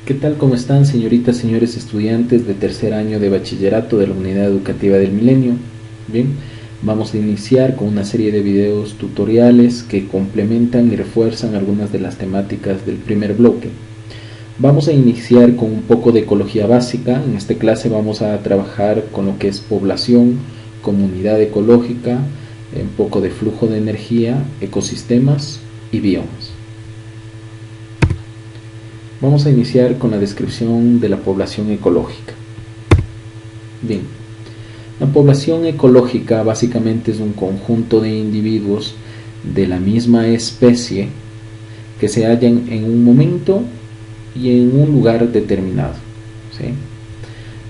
¿Qué tal? ¿Cómo están, señoritas, señores estudiantes de tercer año de bachillerato de la Unidad Educativa del Milenio? Bien, vamos a iniciar con una serie de videos tutoriales que complementan y refuerzan algunas de las temáticas del primer bloque. Vamos a iniciar con un poco de ecología básica. En esta clase vamos a trabajar con lo que es población, comunidad ecológica, un poco de flujo de energía, ecosistemas y biomas. Vamos a iniciar con la descripción de la población ecológica. Bien, la población ecológica básicamente es un conjunto de individuos de la misma especie que se hallan en un momento y en un lugar determinado, ¿sí?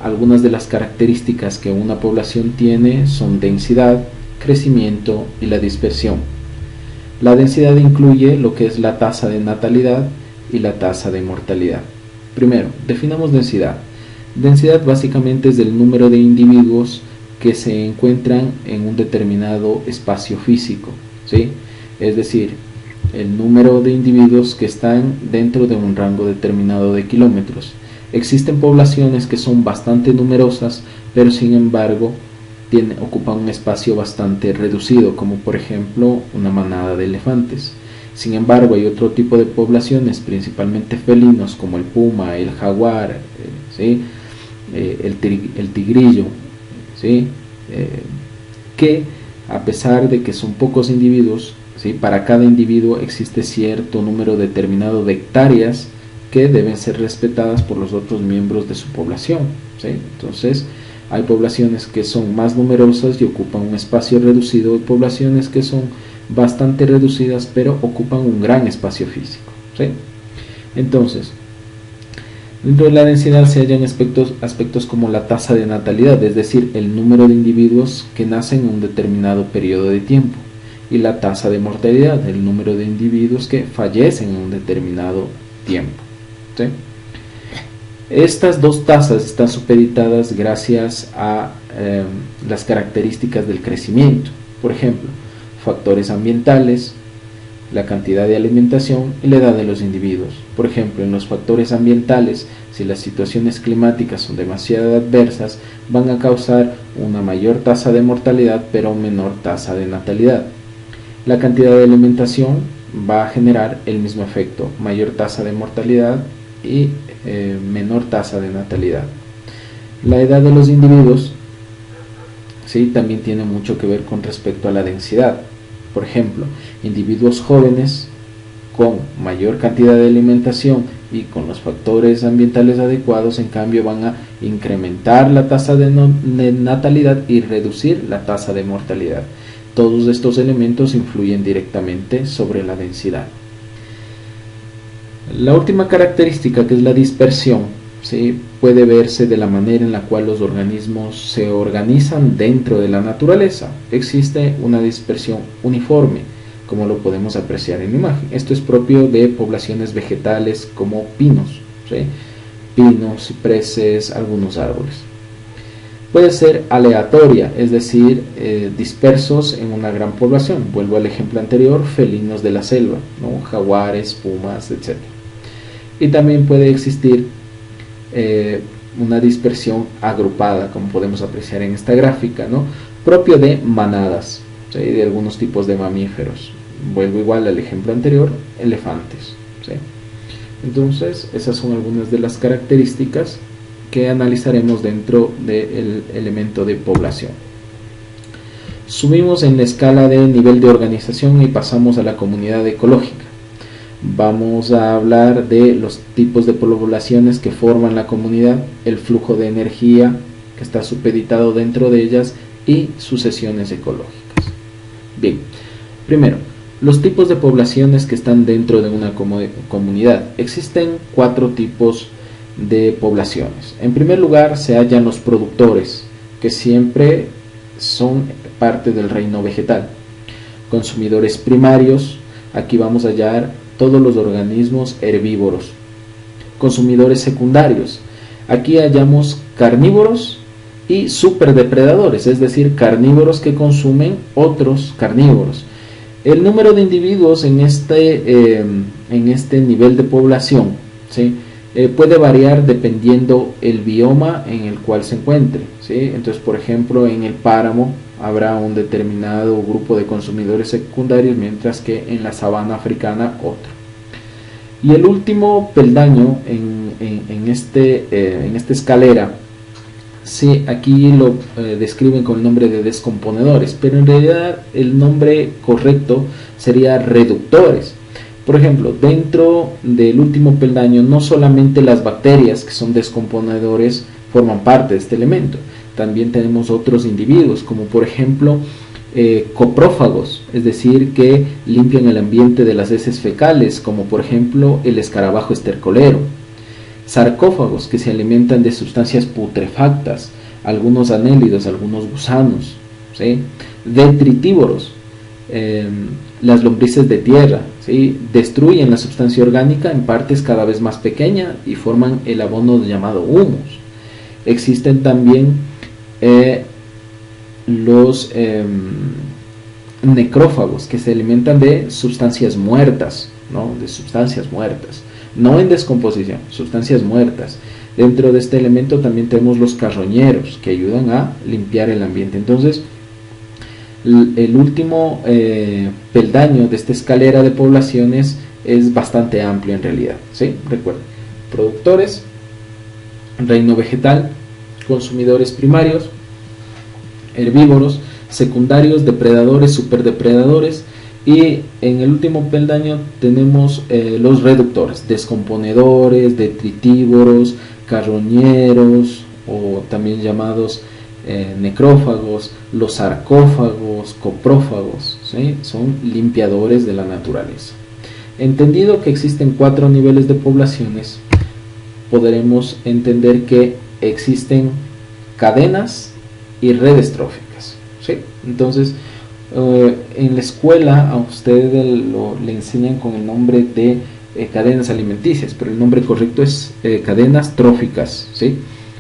Algunas de las características que una población tiene son densidad, crecimiento y la dispersión. La densidad incluye lo que es la tasa de natalidad y la tasa de mortalidad. Primero, definamos densidad. Densidad básicamente es el número de individuos que se encuentran en un determinado espacio físico, ¿sí? Es decir, el número de individuos que están dentro de un rango determinado de kilómetros. Existen poblaciones que son bastante numerosas, pero sin embargo ocupan un espacio bastante reducido, como por ejemplo una manada de elefantes. Sin embargo, hay otro tipo de poblaciones, principalmente felinos, como el puma, el jaguar, ¿sí? el tigrillo, ¿sí? Que a pesar de que son pocos individuos, ¿sí? Para cada individuo existe cierto número determinado de hectáreas que deben ser respetadas por los otros miembros de su población, ¿sí? Entonces, hay poblaciones que son más numerosas y ocupan un espacio reducido, y poblaciones que son bastante reducidas pero ocupan un gran espacio físico, ¿sí? Entonces, dentro de la densidad se hallan aspectos como la tasa de natalidad, es decir, el número de individuos que nacen en un determinado periodo de tiempo, y la tasa de mortalidad, el número de individuos que fallecen en un determinado tiempo, ¿sí? Estas dos tasas están supeditadas gracias a las características del crecimiento. Por ejemplo, factores ambientales, la cantidad de alimentación y la edad de los individuos. Por ejemplo, en los factores ambientales, si las situaciones climáticas son demasiado adversas, van a causar una mayor tasa de mortalidad pero menor tasa de natalidad. La cantidad de alimentación va a generar el mismo efecto, mayor tasa de mortalidad y menor tasa de natalidad. La edad de los individuos, ¿sí? También tiene mucho que ver con respecto a la densidad. Por ejemplo, individuos jóvenes con mayor cantidad de alimentación y con los factores ambientales adecuados, en cambio, van a incrementar la tasa de natalidad y reducir la tasa de mortalidad. Todos estos elementos influyen directamente sobre la densidad. La última característica, que es la dispersión, ¿sí? Puede verse de la manera en la cual los organismos se organizan dentro de la naturaleza. Existe una dispersión uniforme, como lo podemos apreciar en la imagen. Esto es propio de poblaciones vegetales como pinos, ¿sí? Pinos, cipreses, algunos árboles. Puede ser aleatoria, es decir, dispersos en una gran población. Vuelvo al ejemplo anterior, felinos de la selva, ¿no? Jaguares, pumas, etc. Y también puede existir una dispersión agrupada, como podemos apreciar en esta gráfica, ¿no? Propio de manadas, ¿sí? De algunos tipos de mamíferos. Vuelvo igual al ejemplo anterior, elefantes, ¿sí? Entonces, esas son algunas de las características que analizaremos dentro del elemento de población. Subimos en la escala de nivel de organización y pasamos a la comunidad ecológica. Vamos a hablar de los tipos de poblaciones que forman la comunidad, el flujo de energía que está supeditado dentro de ellas y sucesiones ecológicas. Bien, primero, los tipos de poblaciones que están dentro de una comunidad. Existen 4 tipos de poblaciones. En primer lugar se hallan los productores, que siempre son parte del reino vegetal. Consumidores primarios, aquí vamos a hallar todos los organismos herbívoros. Consumidores secundarios, aquí hallamos carnívoros y superdepredadores, es decir, carnívoros que consumen otros carnívoros. El número de individuos en este nivel de población, ¿sí? puede variar dependiendo el bioma en el cual se encuentre, ¿sí? Entonces, por ejemplo, en el páramo habrá un determinado grupo de consumidores secundarios, mientras que en la sabana africana otro. Y el último peldaño en esta escalera, sí, aquí lo describen con el nombre de descomponedores, pero en realidad el nombre correcto sería reductores. Por ejemplo, dentro del último peldaño, no solamente las bacterias, que son descomponedores, forman parte de este elemento. También tenemos otros individuos, como por ejemplo coprófagos, es decir, que limpian el ambiente de las heces fecales, como por ejemplo el escarabajo estercolero. Sarcófagos, que se alimentan de sustancias putrefactas, algunos anélidos, algunos gusanos, ¿sí? Detritívoros, las lombrices de tierra, ¿sí? Destruyen la sustancia orgánica en partes cada vez más pequeñas y forman el abono llamado humus. Existen también los necrófagos, que se alimentan de sustancias muertas, ¿no? De sustancias muertas, no en descomposición, sustancias muertas. Dentro de este elemento también tenemos los carroñeros, que ayudan a limpiar el ambiente. Entonces, el último peldaño de esta escalera de poblaciones es bastante amplio en realidad, ¿sí? Recuerden, productores, reino vegetal, consumidores primarios, herbívoros, secundarios, depredadores, superdepredadores, y en el último peldaño tenemos los reductores, descomponedores, detritívoros, carroñeros, o también llamados necrófagos, los sarcófagos, coprófagos, ¿sí? Son limpiadores de la naturaleza. Entendido que existen 4 niveles de poblaciones, podremos entender que existen cadenas y redes tróficas, ¿sí? Entonces, en la escuela a ustedes le enseñan con el nombre de cadenas alimenticias, pero el nombre correcto es cadenas tróficas, ¿sí?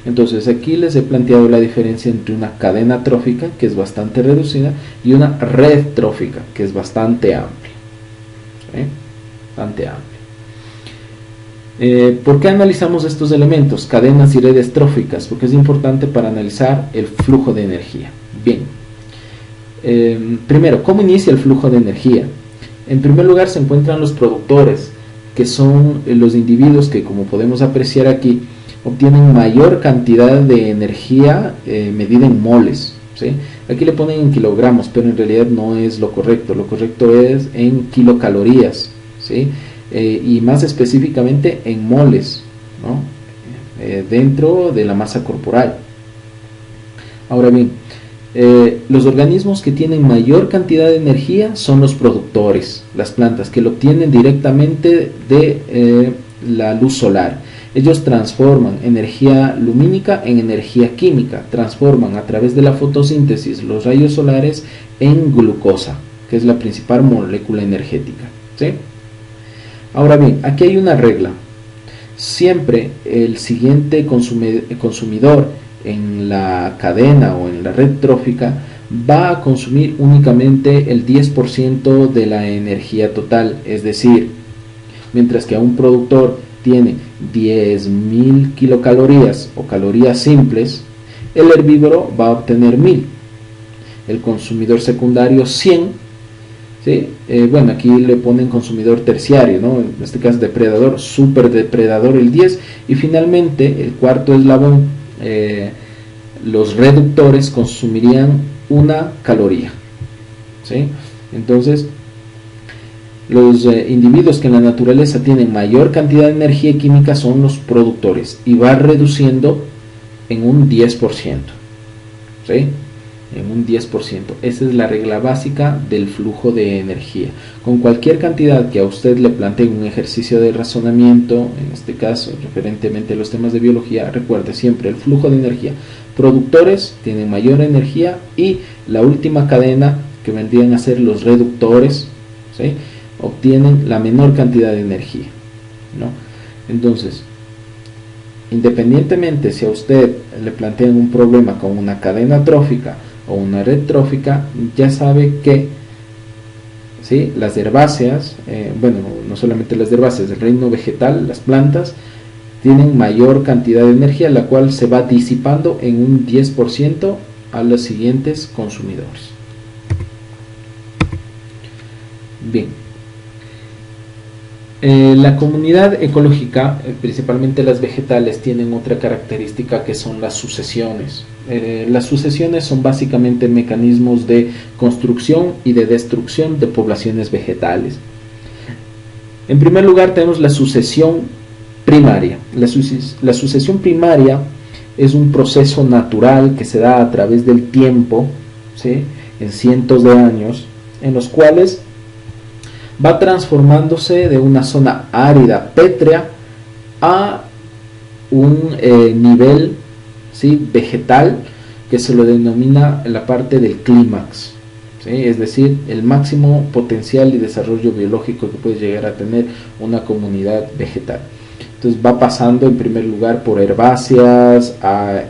Entonces aquí les he planteado la diferencia entre una cadena trófica, que es bastante reducida, y una red trófica, que es bastante amplia, ¿sí? Bastante amplia. ¿Por qué analizamos estos elementos, cadenas y redes tróficas? Porque es importante para analizar el flujo de energía. Bien, primero, ¿cómo inicia el flujo de energía? En primer lugar se encuentran los productores, que son los individuos que, como podemos apreciar aquí, obtienen mayor cantidad de energía medida en moles, ¿sí? Aquí le ponen en kilogramos, pero en realidad no es lo correcto es en kilocalorías, ¿sí? Y más específicamente en moles, ¿no? Dentro de la masa corporal. Ahora bien, los organismos que tienen mayor cantidad de energía son los productores, las plantas, que lo obtienen directamente de la luz solar. Ellos transforman energía lumínica en energía química, transforman a través de la fotosíntesis los rayos solares en glucosa, que es la principal molécula energética, ¿sí? Ahora bien, aquí hay una regla. Siempre el siguiente consumidor en la cadena o en la red trófica va a consumir únicamente el 10% de la energía total, es decir, mientras que a un productor tiene 10.000 kilocalorías o calorías simples, el herbívoro va a obtener 1.000, el consumidor secundario 100, ¿sí? Bueno, aquí le ponen consumidor terciario, ¿no? En este caso depredador, superdepredador el 10, y finalmente el cuarto eslabón, los reductores consumirían 1 caloría, ¿sí? Entonces, los individuos que en la naturaleza tienen mayor cantidad de energía química son los productores, y va reduciendo en un 10%, ¿sí? En un 10%. Esa es la regla básica del flujo de energía. Con cualquier cantidad que a usted le plantee un ejercicio de razonamiento, en este caso referentemente a los temas de biología, recuerde siempre el flujo de energía. Productores tienen mayor energía, y la última cadena, que vendrían a ser los reductores, ¿sí?, obtienen la menor cantidad de energía, ¿no? Entonces, independientemente si a usted le plantean un problema con una cadena trófica o una red trófica, ya sabe que, ¿sí?, las herbáceas, bueno, no solamente las herbáceas, el reino vegetal, las plantas, tienen mayor cantidad de energía, la cual se va disipando en un 10% a los siguientes consumidores. Bien, la comunidad ecológica, principalmente las vegetales, tienen otra característica que son las sucesiones. Las sucesiones son básicamente mecanismos de construcción y de destrucción de poblaciones vegetales. En primer lugar tenemos la sucesión primaria. La sucesión primaria es un proceso natural que se da a través del tiempo, ¿sí?, en cientos de años, en los cuales va transformándose de una zona árida, pétrea, a un nivel, ¿sí?, vegetal, que se lo denomina la parte del clímax, ¿sí?, es decir, el máximo potencial y desarrollo biológico que puede llegar a tener una comunidad vegetal. Entonces va pasando en primer lugar por herbáceas, a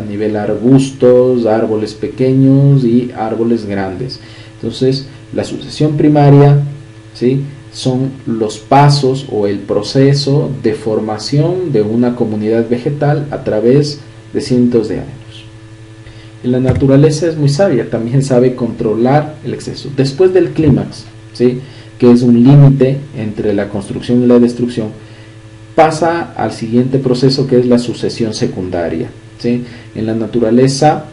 nivel arbustos, árboles pequeños y árboles grandes. Entonces la sucesión primaria, ¿sí?, son los pasos o el proceso de formación de una comunidad vegetal a través de cientos de años. Y la naturaleza es muy sabia, también sabe controlar el exceso. Después del clímax, ¿sí?, que es un límite entre la construcción y la destrucción, pasa al siguiente proceso, que es la sucesión secundaria, ¿sí? En la naturaleza,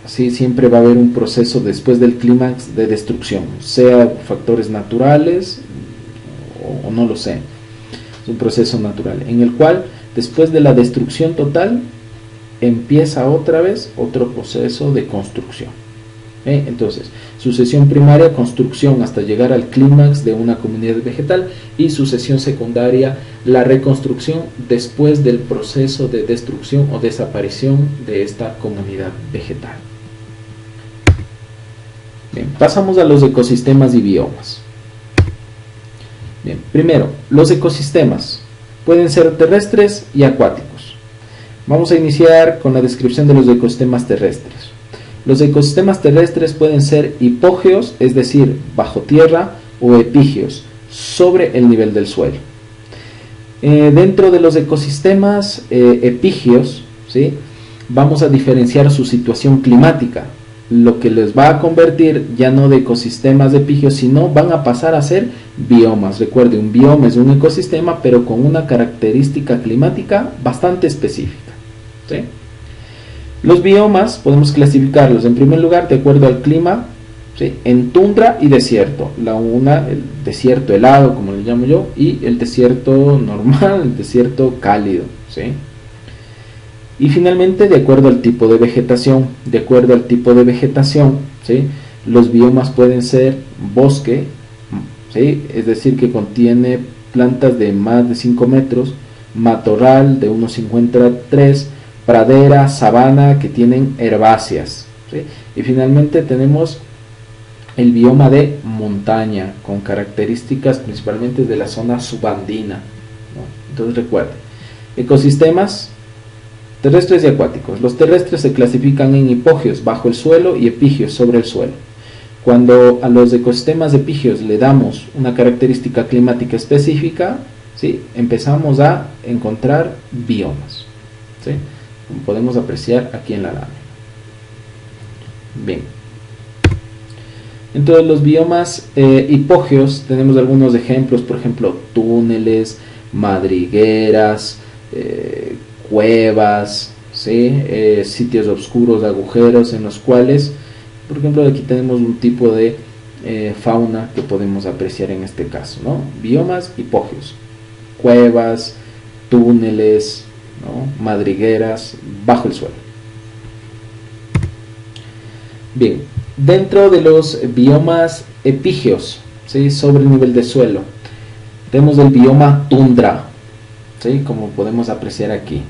¿sí?, siempre va a haber un proceso después del clímax de destrucción, sea factores naturales o no lo sé. Es un proceso natural en el cual después de la destrucción total empieza otra vez otro proceso de construcción. Entonces, sucesión primaria, construcción hasta llegar al clímax de una comunidad vegetal, y sucesión secundaria, la reconstrucción después del proceso de destrucción o desaparición de esta comunidad vegetal. Bien, pasamos a los ecosistemas y biomas. Bien, primero, los ecosistemas pueden ser terrestres y acuáticos. Vamos a iniciar con la descripción de los ecosistemas terrestres. Los ecosistemas terrestres pueden ser hipógeos, es decir, bajo tierra, o epígeos, sobre el nivel del suelo. Dentro de los ecosistemas epígeos, ¿sí?, vamos a diferenciar su situación climática, lo que les va a convertir ya no de ecosistemas epígeos, sino van a pasar a ser biomas. Recuerde, un bioma es un ecosistema, pero con una característica climática bastante específica, ¿sí? Los biomas podemos clasificarlos en primer lugar de acuerdo al clima, ¿sí?, en tundra y desierto. El desierto helado, como le llamo yo, y el desierto normal, el desierto cálido, ¿sí? Y finalmente de acuerdo al tipo de vegetación. De acuerdo al tipo de vegetación, ¿sí?, los biomas pueden ser bosque, ¿sí?, es decir, que contiene plantas de más de 5 metros, matorral de unos 53, pradera, sabana, que tienen herbáceas, ¿sí? Y finalmente tenemos el bioma de montaña, con características principalmente de la zona subandina, ¿no? Entonces recuerden, ecosistemas terrestres y acuáticos. Los terrestres se clasifican en hipógeos, bajo el suelo, y epígeos, sobre el suelo. Cuando a los ecosistemas epígeos le damos una característica climática específica, ¿sí?, empezamos a encontrar biomas, ¿sí?, como podemos apreciar aquí en la lámina. Bien, entre los biomas hipógeos tenemos algunos ejemplos, por ejemplo, túneles, madrigueras, cuevas, ¿sí?, sitios oscuros, agujeros, en los cuales, por ejemplo, aquí tenemos un tipo de fauna que podemos apreciar en este caso, ¿no? Biomas hipógeos, cuevas, túneles, ¿no?, madrigueras, bajo el suelo. Bien, dentro de los biomas epígeos, ¿sí?, sobre el nivel del suelo, tenemos el bioma tundra, ¿sí?, como podemos apreciar aquí.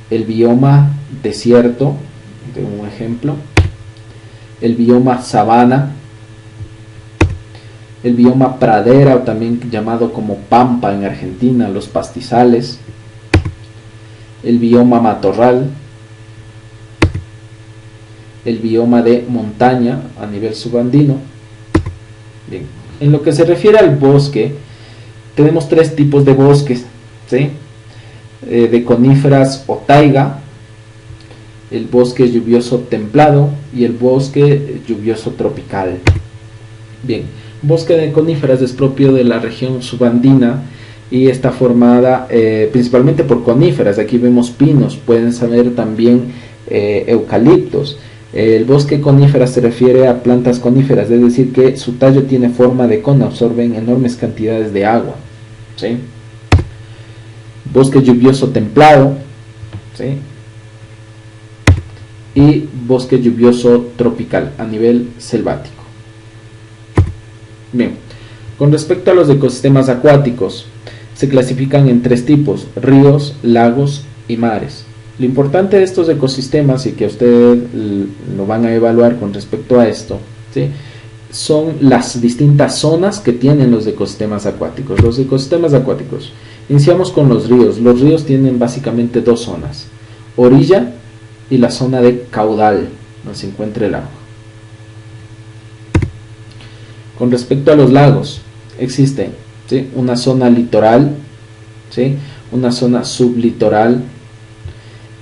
El bioma desierto, de un ejemplo. El bioma sabana. El bioma pradera, o también llamado como pampa en Argentina, los pastizales. El bioma matorral. El bioma de montaña a nivel subandino. Bien, en lo que se refiere al bosque, tenemos tres tipos de bosques, ¿sí? de coníferas o taiga, el bosque lluvioso templado y el bosque lluvioso tropical. Bien, bosque de coníferas es propio de la región subandina y está formada principalmente por coníferas. Aquí vemos pinos, pueden saber también eucaliptos. El bosque conífera se refiere a plantas coníferas, es decir, que su tallo tiene forma de cono, absorben enormes cantidades de agua, ¿sí? Bosque lluvioso templado, ¿sí? Y bosque lluvioso tropical a nivel selvático. Bien, con respecto a los ecosistemas acuáticos, se clasifican en tres tipos: ríos, lagos y mares. Lo importante de estos ecosistemas, y que ustedes lo van a evaluar con respecto a esto, ¿sí?, son las distintas zonas que tienen los ecosistemas acuáticos. Los ecosistemas acuáticos, iniciamos con los ríos. Los ríos tienen básicamente dos zonas: orilla y la zona de caudal, donde se encuentra el agua. Con respecto a los lagos, existe, ¿sí?, una zona litoral, ¿sí?, una zona sublitoral.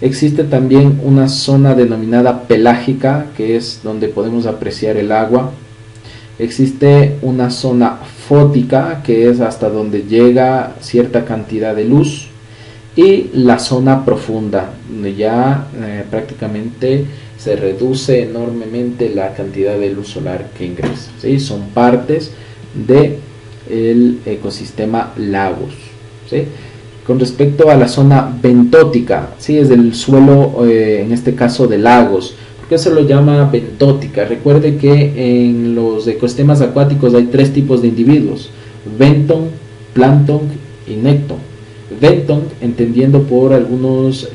Existe también una zona denominada pelágica, que es donde podemos apreciar el agua. Existe una zona fótica, que es hasta donde llega cierta cantidad de luz. Y la zona profunda, donde ya prácticamente se reduce enormemente la cantidad de luz solar que ingresa, ¿sí? Son partes del ecosistema lagos, ¿sí? Con respecto a la zona bentótica, ¿sí?, es el suelo, en este caso de lagos. ¿Por qué se lo llama bentótica? Recuerde que en los ecosistemas acuáticos hay tres tipos de individuos: benton, plancton y necton. Benton, entendiendo por algunos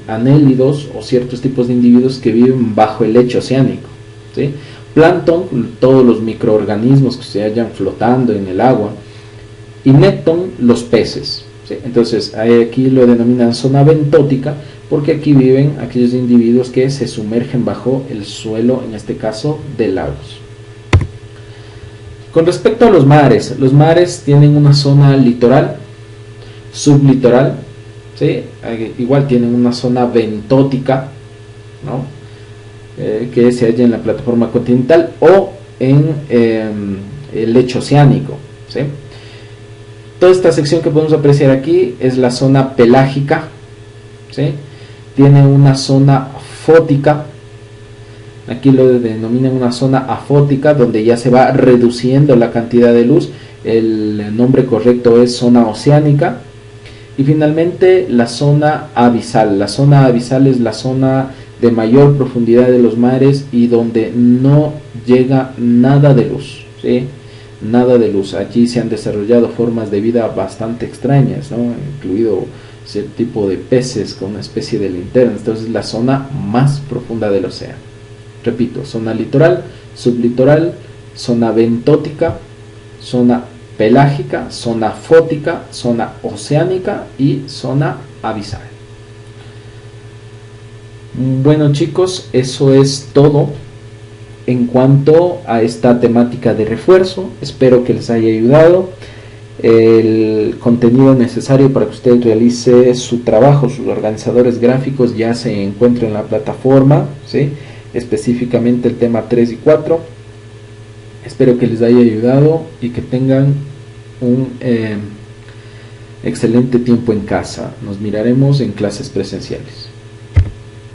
anélidos o ciertos tipos de individuos que viven bajo el lecho oceánico, ¿sí? Plancton, todos los microorganismos que se hallan flotando en el agua. Y necton, los peces, ¿sí? Entonces aquí lo denominan zona bentótica porque aquí viven aquellos individuos que se sumergen bajo el suelo, en este caso de lagos. Con respecto a los mares tienen una zona litoral, sublitoral, ¿sí? Igual tienen una zona bentótica, ¿no?, que se halla en la plataforma continental o en el lecho oceánico, ¿sí? Toda esta sección que podemos apreciar aquí es la zona pelágica, ¿sí? Tiene una zona fótica, aquí lo denominan una zona afótica, donde ya se va reduciendo la cantidad de luz. El nombre correcto es zona oceánica. Y finalmente la zona abisal. La zona abisal es la zona de mayor profundidad de los mares y donde no llega nada de luz, ¿sí? Nada de luz. Allí se han desarrollado formas de vida bastante extrañas, ¿no?, incluido cierto tipo de peces con una especie de linterna. Entonces es la zona más profunda del océano. Repito: zona litoral, sublitoral, zona bentótica, zona pelágica, zona fótica, zona oceánica y zona abisal. Bueno, chicos, eso es todo en cuanto a esta temática de refuerzo. Espero que les haya ayudado. El contenido necesario para que usted realice su trabajo, sus organizadores gráficos, ya se encuentra en la plataforma, ¿sí?, específicamente el tema 3 y 4. Espero que les haya ayudado y que tengan un excelente tiempo en casa. Nos miraremos en clases presenciales.